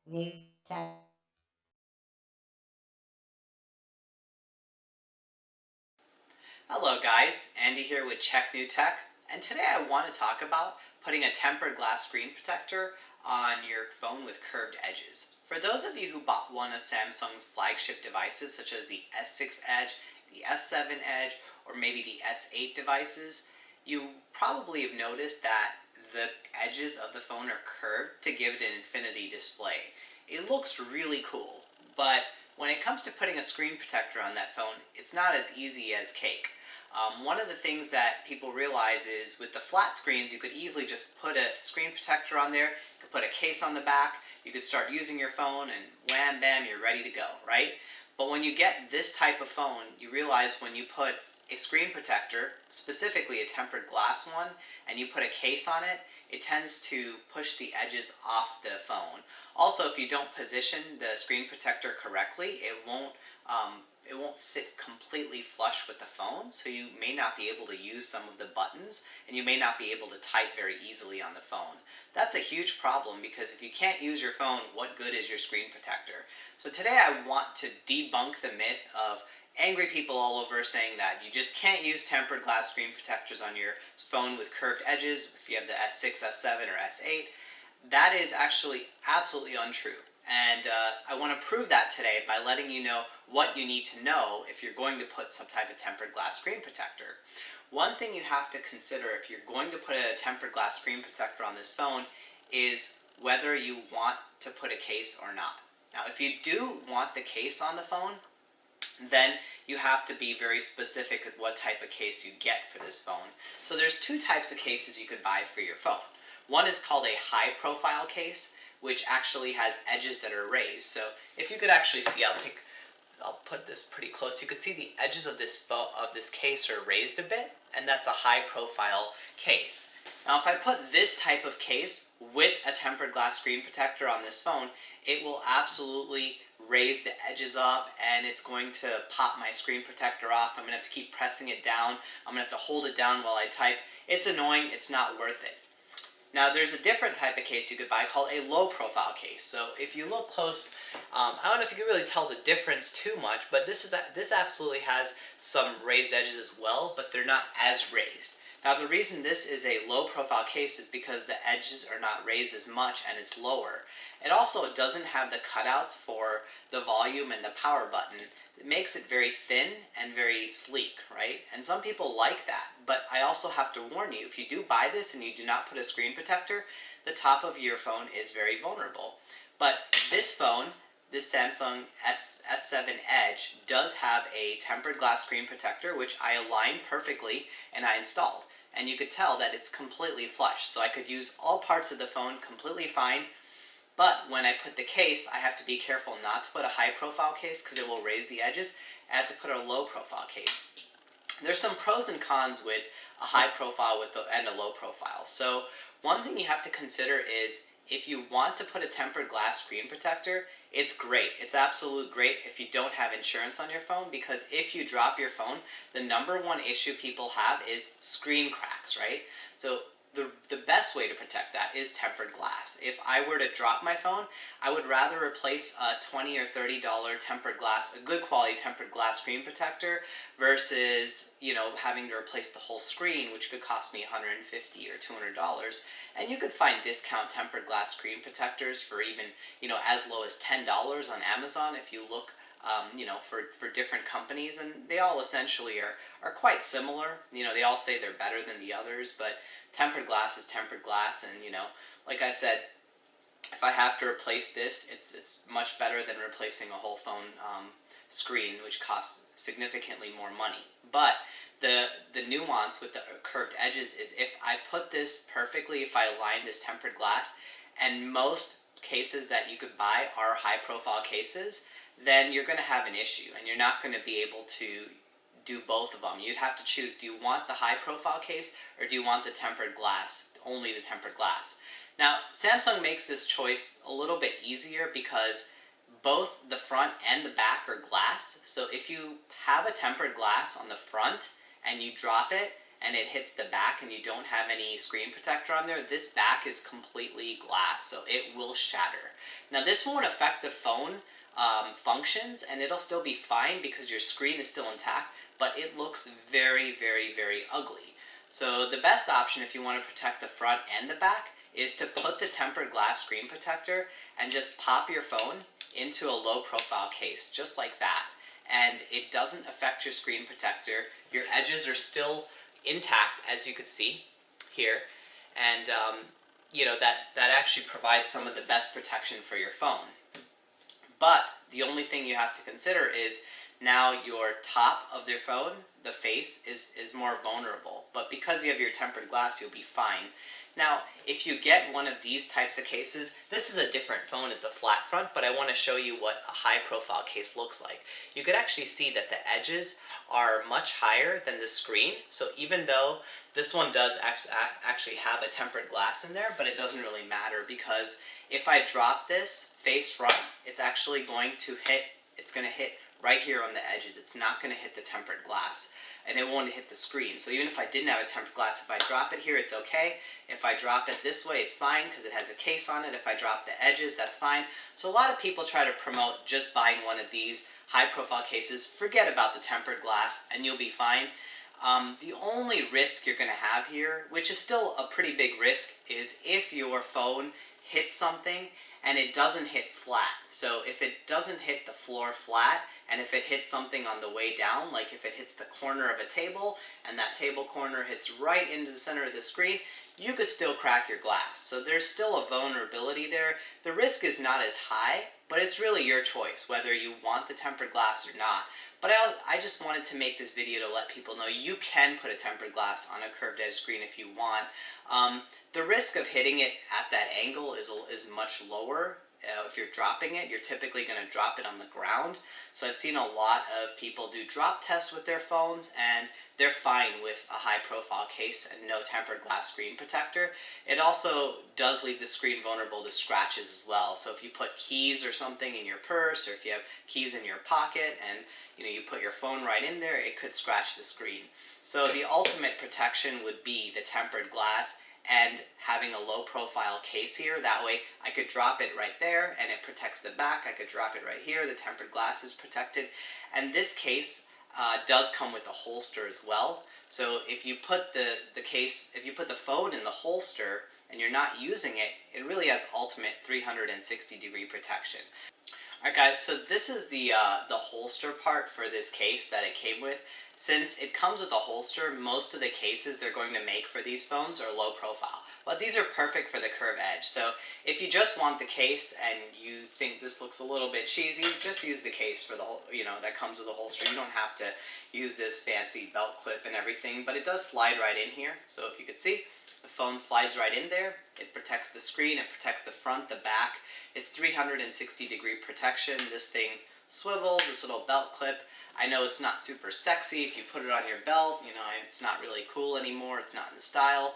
Hello guys, Andy here with Check New Tech, and today I want to talk about putting a tempered glass screen protector on your phone with curved edges. For those of you who bought one of Samsung's flagship devices such as the S6 Edge, the S7 Edge, or maybe the S8 devices, you probably have noticed that the edges of the phone are curved to give it an infinity display. It looks really cool, but when it comes to putting a screen protector on that phone, it's not as easy as cake. One of the things that people realize is with the flat screens, you could easily just put a screen protector on there, you could put a case on the back, you could start using your phone, and wham bam, you're ready to go, right? But when you get this type of phone, you realize when you put a screen protector, specifically a tempered glass one, and you put a case on it, it tends to push the edges off the phone. Also, if you don't position the screen protector correctly, it won't sit completely flush with the phone, so you may not be able to use some of the buttons, and you may not be able to type very easily on the phone. That's a huge problem because if you can't use your phone, what good is your screen protector? So today I want to debunk the myth of angry people all over saying that you just can't use tempered glass screen protectors on your phone with curved edges if you have the S6, S7, or S8. That is actually absolutely untrue. And I want to prove that today by letting you know what you need to know if you're going to put some type of tempered glass screen protector. One thing you have to consider if you're going to put a tempered glass screen protector on this phone is whether you want to put a case or not. Now, if you do want the case on the phone, then you have to be very specific with what type of case you get for this phone. So there's two types of cases you could buy for your phone. One is called a high profile case, which actually has edges that are raised. So if you could actually see, I'll put this pretty close. You could see the edges of this case are raised a bit, and that's a high profile case. Now if I put this type of case with a tempered glass screen protector on this phone, it will absolutely raise the edges up and it's going to pop my screen protector off. I'm going to have to keep pressing it down. I'm going to have to hold it down while I type. It's annoying. It's not worth it. Now there's a different type of case you could buy called a low profile case. So if you look close, I don't know if you can really tell the difference too much, but this absolutely has some raised edges as well, but they're not as raised. Now the reason this is a low profile case is because the edges are not raised as much and it's lower. It also doesn't have the cutouts for the volume and the power button. It makes it very thin and very sleek, right? And some people like that, but I also have to warn you, if you do buy this and you do not put a screen protector, the top of your phone is very vulnerable. But this phone, this Samsung S7 Edge, does have a tempered glass screen protector, which I aligned perfectly and I installed. And you could tell that it's completely flush, so I could use all parts of the phone completely fine. But when I put the case, I have to be careful not to put a high profile case because it will raise the edges. I have to put a low profile case. There's some pros and cons with a high profile and a low profile. So one thing you have to consider is if you want to put a tempered glass screen protector, it's great. It's absolute great if you don't have insurance on your phone, because if you drop your phone, the number one issue people have is screen cracks, right? So the best way to protect that is tempered glass. If I were to drop my phone, I would rather replace a $20 or $30 tempered glass, a good quality tempered glass screen protector, versus, having to replace the whole screen, which could cost me $150 or $200. And you could find discount tempered glass screen protectors for even, as low as $10 on Amazon if you look for different companies, and they all essentially are quite similar. They all say they're better than the others, but tempered glass is tempered glass, and like I said, if I have to replace this, it's much better than replacing a whole phone screen, which costs significantly more money. But the nuance with the curved edges is if I put this perfectly, if I align this tempered glass, and most cases that you could buy are high profile cases, then you're going to have an issue and you're not going to be able to do both of them. You'd have to choose, do you want the high profile case or do you want the tempered glass, only the tempered glass? Now, Samsung makes this choice a little bit easier because both the front and the back are glass. So if you have a tempered glass on the front and you drop it and it hits the back and you don't have any screen protector on there, this back is completely glass, so it will shatter. Now this won't affect the phone functions, and it'll still be fine because your screen is still intact, but it looks very, very, very ugly. So the best option if you want to protect the front and the back is to put the tempered glass screen protector and just pop your phone into a low profile case, just like that. And it doesn't affect your screen protector. Your edges are still intact, as you could see here. And that actually provides some of the best protection for your phone. But the only thing you have to consider is now your top of your phone, the face, is more vulnerable. But because you have your tempered glass, you'll be fine. Now, if you get one of these types of cases, this is a different phone, it's a flat front, but I want to show you what a high profile case looks like. You could actually see that the edges are much higher than the screen, so even though this one does actually have a tempered glass in there, but it doesn't really matter because if I drop this face front, it's actually going to hit right here on the edges. It's not going to hit the tempered glass, and it won't hit the screen. So even if I didn't have a tempered glass, if I drop it here, it's okay. If I drop it this way, it's fine because it has a case on it. If I drop the edges, that's fine. So a lot of people try to promote just buying one of these high-profile cases. Forget about the tempered glass, and you'll be fine. The only risk you're going to have here, which is still a pretty big risk, is if your phone hits something and it doesn't hit flat. So if it doesn't hit the floor flat, and if it hits something on the way down, like if it hits the corner of a table, and that table corner hits right into the center of the screen, you could still crack your glass. So there's still a vulnerability there. The risk is not as high, but it's really your choice whether you want the tempered glass or not. But I just wanted to make this video to let people know you can put a tempered glass on a curved edge screen if you want. The risk of hitting it at that angle is much lower. If you're dropping it, you're typically going to drop it on the ground. So I've seen a lot of people do drop tests with their phones, and they're fine with a high profile case and no tempered glass screen protector. It also does leave the screen vulnerable to scratches as well. So if you put keys or something in your purse, or if you have keys in your pocket and you put your phone right in there, it could scratch the screen. So the ultimate protection would be the tempered glass and having a low profile case here. That way I could drop it right there and it protects the back. I could drop it right here, the tempered glass is protected. And this case does come with a holster as well. So if you put if you put the phone in the holster and you're not using it, it really has ultimate 360-degree protection. Alright guys, so this is the holster part for this case that it came with. Since it comes with a holster, most of the cases they're going to make for these phones are low profile. But these are perfect for the curved edge. So if you just want the case and you think this looks a little bit cheesy, just use the case for the whole, that comes with a holster. You don't have to use this fancy belt clip and everything, but it does slide right in here. So if you could see, the phone slides right in there. It protects the screen, it protects the front, the back. It's 360-degree protection. This thing swivels, this little belt clip. I know it's not super sexy if you put it on your belt, it's not really cool anymore, it's not in style,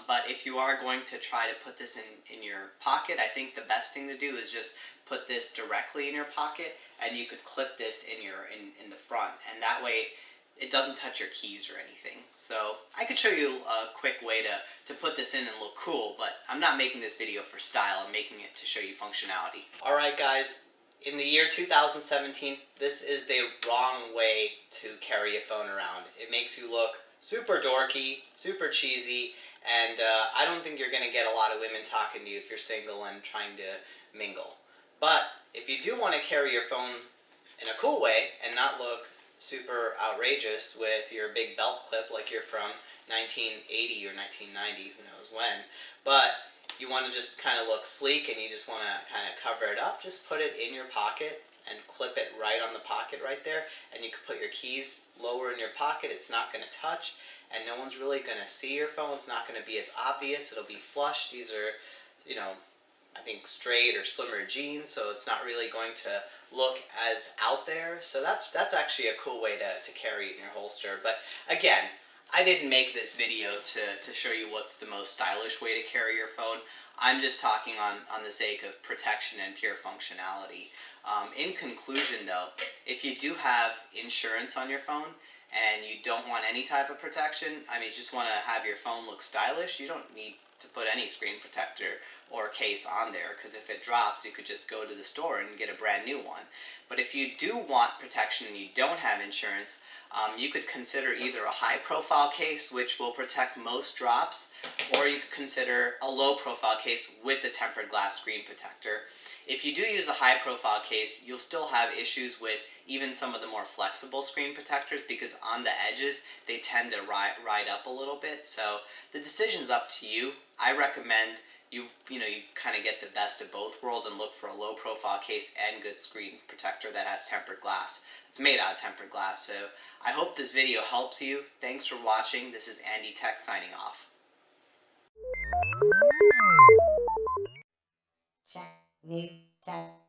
but if you are going to try to put this in your pocket, I think the best thing to do is just put this directly in your pocket, and you could clip this in the front, and that way it doesn't touch your keys or anything. So I could show you a quick way to put this in and look cool, but I'm not making this video for style, I'm making it to show you functionality. Alright guys, in the year 2017, this is the wrong way to carry a phone around. It makes you look super dorky, super cheesy, and I don't think you're going to get a lot of women talking to you if you're single and trying to mingle. But if you do want to carry your phone in a cool way and not look super outrageous with your big belt clip like you're from 1980 or 1990, who knows when, but you want to just kind of look sleek and you just want to kind of cover it up, just put it in your pocket and clip it right on the pocket right there, and you can put your keys lower in your pocket. It's not going to touch, and no one's really going to see your phone. It's not going to be as obvious. It'll be flush. These are, I think straight or slimmer jeans, so it's not really going to look as out there. So that's actually a cool way to carry it in your holster. But again, I didn't make this video to show you what's the most stylish way to carry your phone. I'm just talking on the sake of protection and pure functionality. In conclusion though, if you do have insurance on your phone and you don't want any type of protection, I mean, you just want to have your phone look stylish, you don't need to put any screen protector or case on there, because if it drops, you could just go to the store and get a brand new one. But if you do want protection and you don't have insurance, you could consider either a high profile case, which will protect most drops, or you could consider a low profile case with the tempered glass screen protector. If you do use a high profile case, you'll still have issues with even some of the more flexible screen protectors, because on the edges they tend to ride up a little bit. So the decision's up to you. I recommend you kind of get the best of both worlds and look for a low profile case and good screen protector that has tempered glass. It's made out of tempered glass. So I hope this video helps you. Thanks for watching. This is Andy Tech signing off. Check new tech.